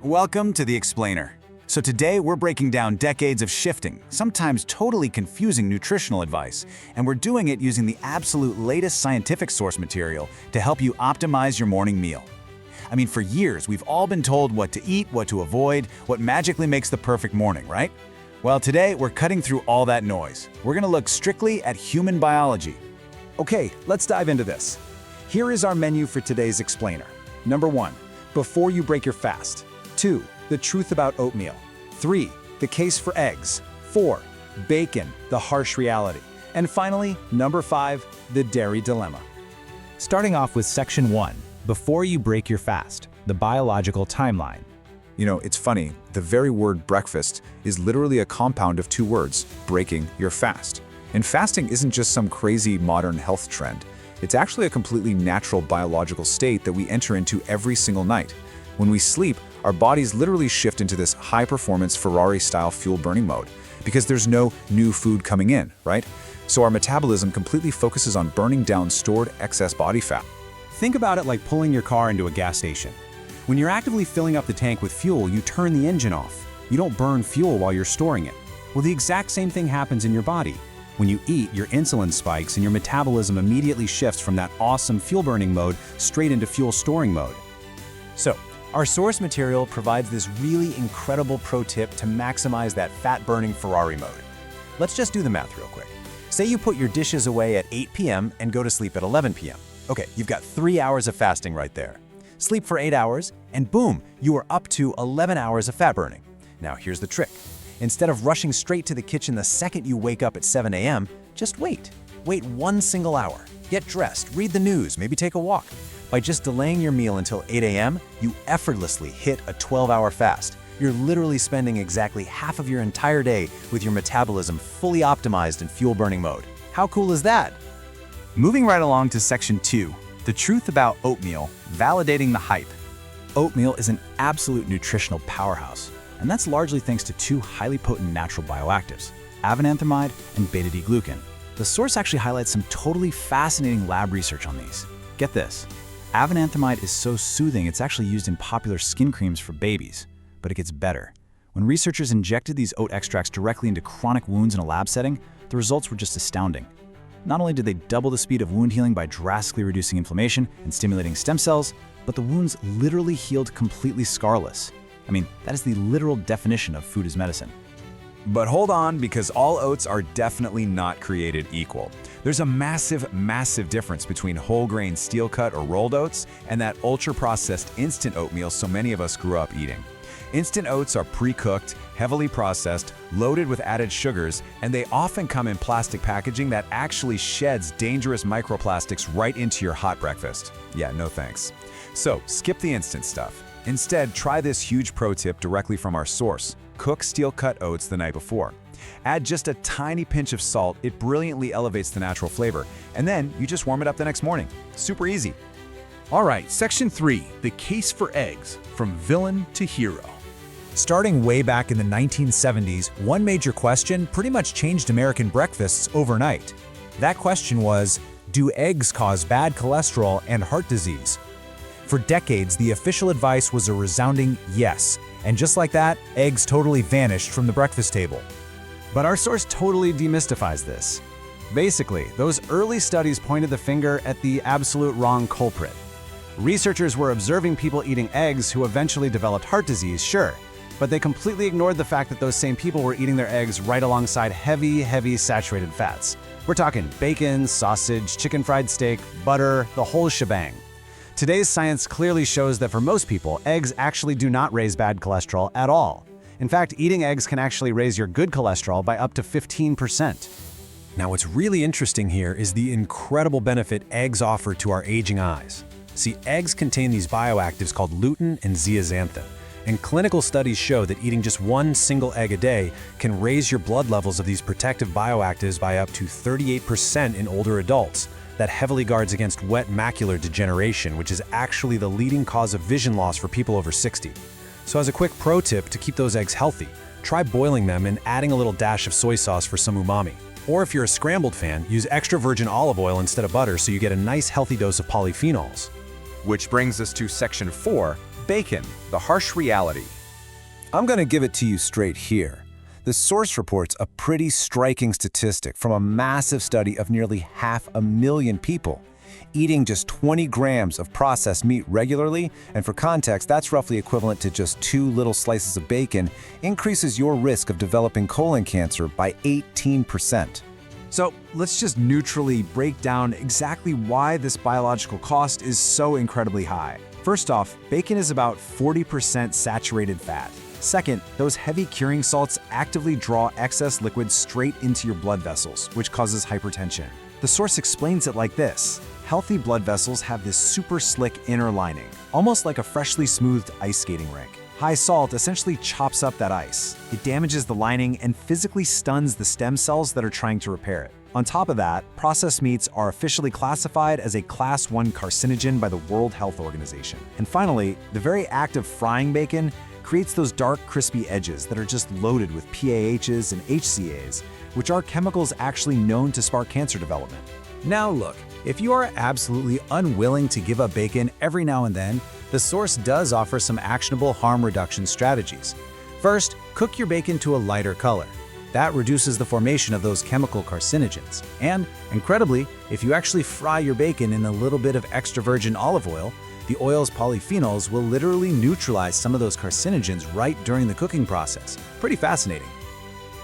Welcome to The Explainer. So today we're breaking down decades of shifting, sometimes totally confusing nutritional advice, and we're doing it using the absolute latest scientific source material to help you optimize your morning meal. I mean, for years we've all been told what to eat, what to avoid, what magically makes the perfect morning, right? Well, today we're cutting through all that noise. We're gonna look strictly at human biology. Okay, let's dive into this. Here is our menu for today's explainer. Number 1, before you break your fast. 2, the truth about oatmeal. 3, the case for eggs. 4, bacon, the harsh reality. And finally, number 5, the dairy dilemma. Starting off with section 1, before you break your fast, the biological timeline. You know, it's funny, the very word breakfast is literally a compound of 2 words, breaking your fast. And fasting isn't just some crazy modern health trend. It's actually a completely natural biological state that we enter into every single night. When we sleep, our bodies literally shift into this high-performance Ferrari-style fuel-burning mode because there's no new food coming in, right? So our metabolism completely focuses on burning down stored excess body fat. Think about it like pulling your car into a gas station. When you're actively filling up the tank with fuel, you turn the engine off. You don't burn fuel while you're storing it. Well, the exact same thing happens in your body. When you eat, your insulin spikes and your metabolism immediately shifts from that awesome fuel-burning mode straight into fuel-storing mode. So, our source material provides this really incredible pro tip to maximize that fat-burning Ferrari mode. Let's just do the math real quick. Say you put your dishes away at 8 p.m. and go to sleep at 11 p.m. Okay, you've got 3 hours of fasting right there. Sleep for 8 hours, and boom, you are up to 11 hours of fat burning. Now here's the trick. Instead of rushing straight to the kitchen the second you wake up at 7 a.m., just wait. Wait 1 single hour. Get dressed, read the news, maybe take a walk. By just delaying your meal until 8 a.m., you effortlessly hit a 12-hour fast. You're literally spending exactly half of your entire day with your metabolism fully optimized in fuel-burning mode. How cool is that? Moving right along to section 2, the truth about oatmeal, validating the hype. Oatmeal is an absolute nutritional powerhouse, and that's largely thanks to 2 highly potent natural bioactives, avenanthamide and beta-D-glucan. The source actually highlights some totally fascinating lab research on these. Get this, avenanthamide is so soothing it's actually used in popular skin creams for babies, but it gets better. When researchers injected these oat extracts directly into chronic wounds in a lab setting, the results were just astounding. Not only did they double the speed of wound healing by drastically reducing inflammation and stimulating stem cells, but the wounds literally healed completely scarless. I mean, that is the literal definition of food as medicine. But hold on, because all oats are definitely not created equal. There's a massive, massive difference between whole grain steel-cut or rolled oats and that ultra-processed instant oatmeal so many of us grew up eating. Instant oats are pre-cooked, heavily processed, loaded with added sugars, and they often come in plastic packaging that actually sheds dangerous microplastics right into your hot breakfast. Yeah, no thanks. So, skip the instant stuff. Instead, try this huge pro tip directly from our source. Cook steel-cut oats the night before. Add just a tiny pinch of salt, it brilliantly elevates the natural flavor, and then you just warm it up the next morning. Super easy. All right, section 3, the case for eggs, from villain to hero. Starting way back in the 1970s, one major question pretty much changed American breakfasts overnight. That question was, do eggs cause bad cholesterol and heart disease? For decades, the official advice was a resounding yes, and just like that, eggs totally vanished from the breakfast table. But our source totally demystifies this. Basically, those early studies pointed the finger at the absolute wrong culprit. Researchers were observing people eating eggs who eventually developed heart disease, sure, but they completely ignored the fact that those same people were eating their eggs right alongside heavy saturated fats. We're talking bacon, sausage, chicken fried steak, butter, the whole shebang. Today's science clearly shows that for most people, eggs actually do not raise bad cholesterol at all. In fact, eating eggs can actually raise your good cholesterol by up to 15%. Now, what's really interesting here is the incredible benefit eggs offer to our aging eyes. See, eggs contain these bioactives called lutein and zeaxanthin, and clinical studies show that eating just 1 single egg a day can raise your blood levels of these protective bioactives by up to 38% in older adults. That heavily guards against wet macular degeneration, which is actually the leading cause of vision loss for people over 60. So as a quick pro tip to keep those eggs healthy, try boiling them and adding a little dash of soy sauce for some umami. Or if you're a scrambled fan, use extra virgin olive oil instead of butter so you get a nice healthy dose of polyphenols. Which brings us to section 4, Bacon, the harsh reality. I'm going to give it to you straight here. The source reports a pretty striking statistic from a massive study of nearly 500,000 people. Eating just 20 grams of processed meat regularly, and for context, that's roughly equivalent to just 2 little slices of bacon, increases your risk of developing colon cancer by 18%. So let's just neutrally break down exactly why this biological cost is so incredibly high. First off, bacon is about 40% saturated fat. Second, those heavy curing salts actively draw excess liquid straight into your blood vessels, which causes hypertension. The source explains it like this. Healthy blood vessels have this super slick inner lining, almost like a freshly smoothed ice skating rink. High salt essentially chops up that ice. It damages the lining and physically stuns the stem cells that are trying to repair it. On top of that, processed meats are officially classified as a Class 1 carcinogen by the World Health Organization. And finally, the very act of frying bacon creates those dark, crispy edges that are just loaded with PAHs and HCAs, which are chemicals actually known to spark cancer development. Now look, if you are absolutely unwilling to give up bacon every now and then, the source does offer some actionable harm reduction strategies. First, cook your bacon to a lighter color. That reduces the formation of those chemical carcinogens. And, incredibly, if you actually fry your bacon in a little bit of extra virgin olive oil, the oil's polyphenols will literally neutralize some of those carcinogens right during the cooking process. Pretty fascinating.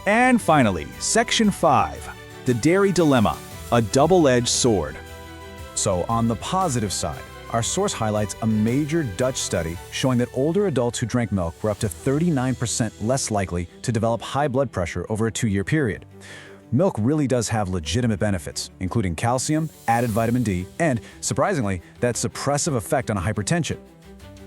And finally, Section 5, the dairy dilemma, a double-edged sword. So on the positive side, our source highlights a major Dutch study showing that older adults who drank milk were up to 39% less likely to develop high blood pressure over a 2-year period. Milk really does have legitimate benefits, including calcium, added vitamin D, and, surprisingly, that suppressive effect on hypertension.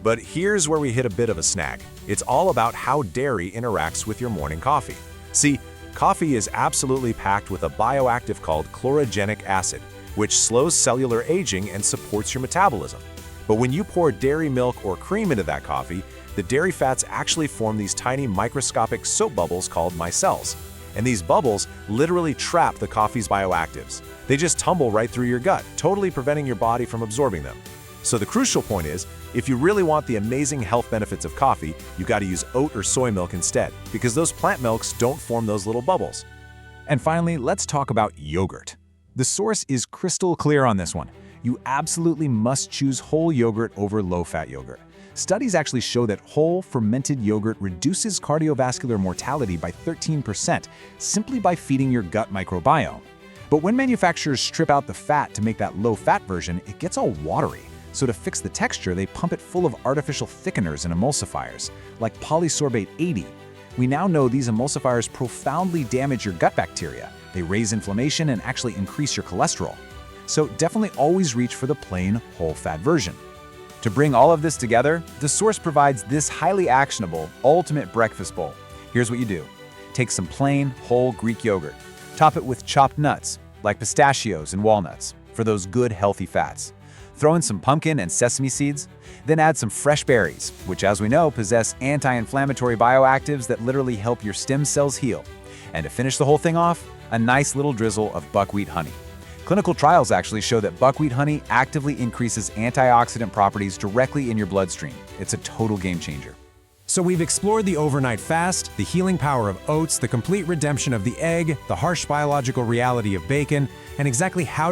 But here's where we hit a bit of a snag. It's all about how dairy interacts with your morning coffee. See, coffee is absolutely packed with a bioactive called chlorogenic acid, which slows cellular aging and supports your metabolism. But when you pour dairy milk or cream into that coffee, the dairy fats actually form these tiny microscopic soap bubbles called micelles. And these bubbles literally trap the coffee's bioactives. They just tumble right through your gut, totally preventing your body from absorbing them. So the crucial point is, if you really want the amazing health benefits of coffee, you got to use oat or soy milk instead, because those plant milks don't form those little bubbles. And finally, let's talk about yogurt. The source is crystal clear on this one. You absolutely must choose whole yogurt over low-fat yogurt. Studies actually show that whole fermented yogurt reduces cardiovascular mortality by 13% simply by feeding your gut microbiome. But when manufacturers strip out the fat to make that low-fat version, it gets all watery. So to fix the texture, they pump it full of artificial thickeners and emulsifiers, like polysorbate 80. We now know these emulsifiers profoundly damage your gut bacteria. They raise inflammation and actually increase your cholesterol. So definitely always reach for the plain whole fat version. To bring all of this together, the source provides this highly actionable, ultimate breakfast bowl. Here's what you do. Take some plain, whole Greek yogurt. Top it with chopped nuts, like pistachios and walnuts, for those good, healthy fats. Throw in some pumpkin and sesame seeds, then add some fresh berries, which as we know possess anti-inflammatory bioactives that literally help your stem cells heal. And to finish the whole thing off, a nice little drizzle of buckwheat honey. Clinical trials actually show that buckwheat honey actively increases antioxidant properties directly in your bloodstream. It's a total game changer. So we've explored the overnight fast, the healing power of oats, the complete redemption of the egg, the harsh biological reality of bacon, and exactly how to